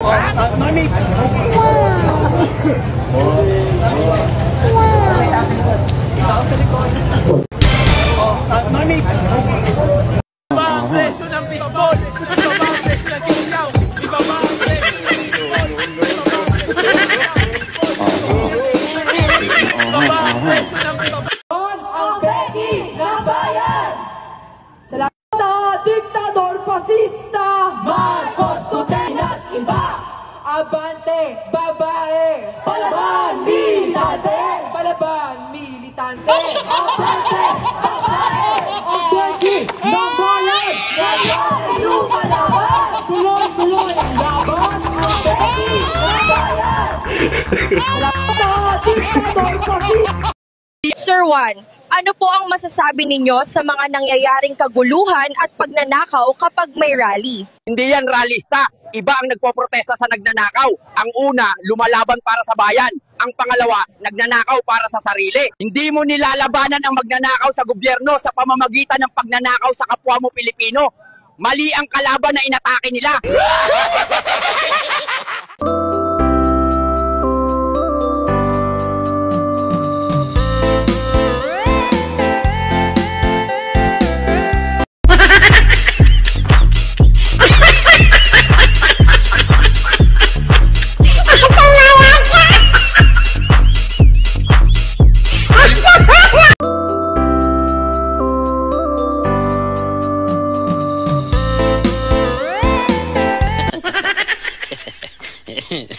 Mami! Tao sa likod. Mami! Iba ang presyo ng baseball! Iba ang presyo ng tinglaw! Iba ang presyo ng baseball! Iba ang presyo ng baseball! Ang Becky ng bayan! Salamat diktador fascista! Marcos, Duterte at iba! Abante, babae! Palaban, militante! Palaban, militante! Abante, babae! Ang Becky ng bayan! Kailangan lumalaban! Tuloy-tuloy ang laban! Ang Becky ng bayan! Salamat diktador fascista! Sir Juan, ano po ang masasabi ninyo sa mga nangyayaring kaguluhan at pagnanakaw kapag may rally? Hindi yan ralista. Iba ang nagpoprotesta sa nagnanakaw. Ang una, lumalaban para sa bayan. Ang pangalawa, nagnanakaw para sa sarili. Hindi mo nilalabanan ang magnanakaw sa gobyerno sa pamamagitan ng pagnanakaw sa kapwa mo Pilipino. Mali ang kalaban na inatake nila.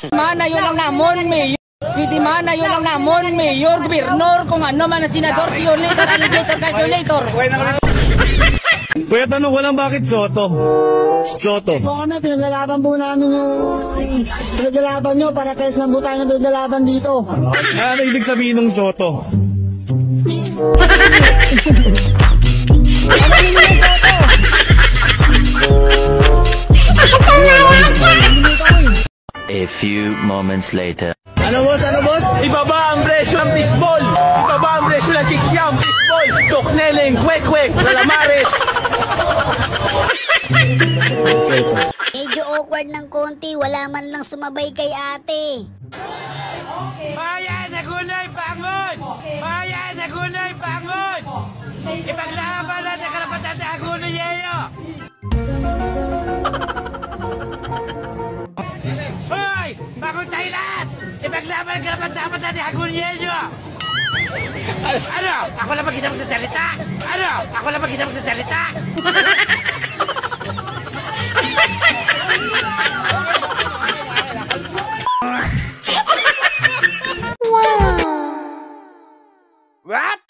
Mana yun lang namon, Mayor. Pwede mana yun lang namon, Mayor, Gobernador, kung ano man ang senador, sionator, alligator, calculator. Kuya, tanong ko lang bakit Soto? Soto. Oo na, pinaglalaban po namin yung pinaglalaban nyo para test na po tayo na pinaglalaban dito. Ano ibig sabihin ng Soto? A few moments later. Ano boss? Ibaba ang presyo ng baseball! Ibaba ang presyo ng kikyam! Baseball! Tokneleng, kwek-kwek, calamares! Medyo awkward ng konti, wala man lang sumabay kay ate. Bayan, nagunay, bangon! Bayan, nagunay, bangon! Ipaglaban natin ang karapatan ng Aguno Yeo! Hoy! Bangon tayo lahat! Ipaglaban ang karapatan natin ang Aguno Yeo! Ano? Ako lang mag-isa magsasalita? Ano? Ako lang mag-isa magsasalita? What?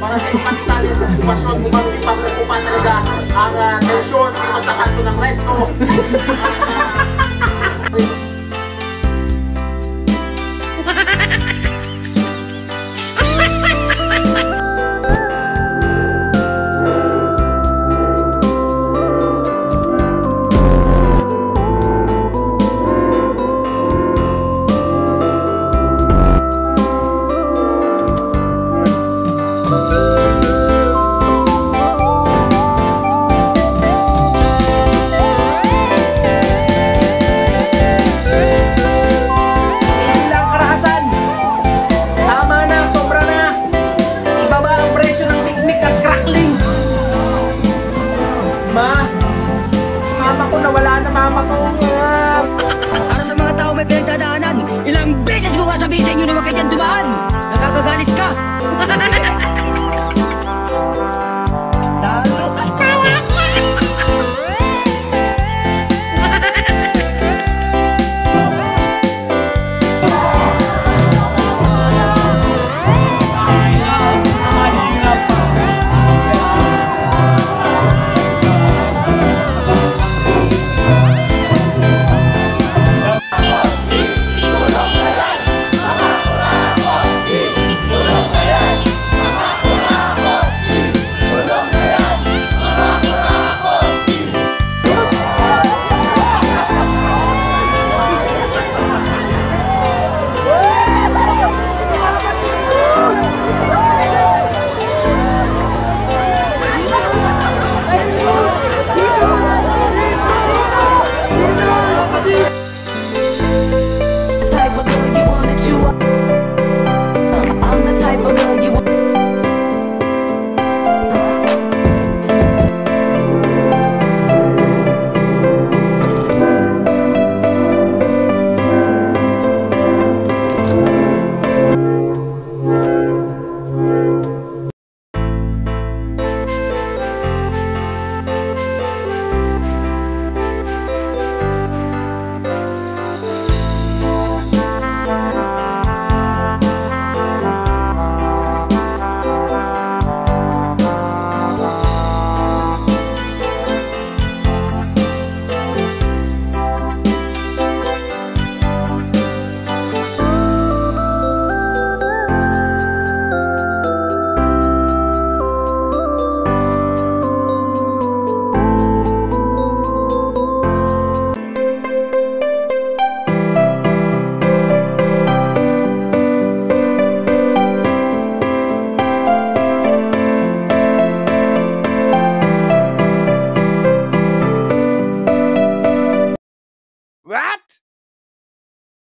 Para sa ipakita sa sitwasyon kung bakit pa talaga ang tensyon dito sa kanto ng Recto.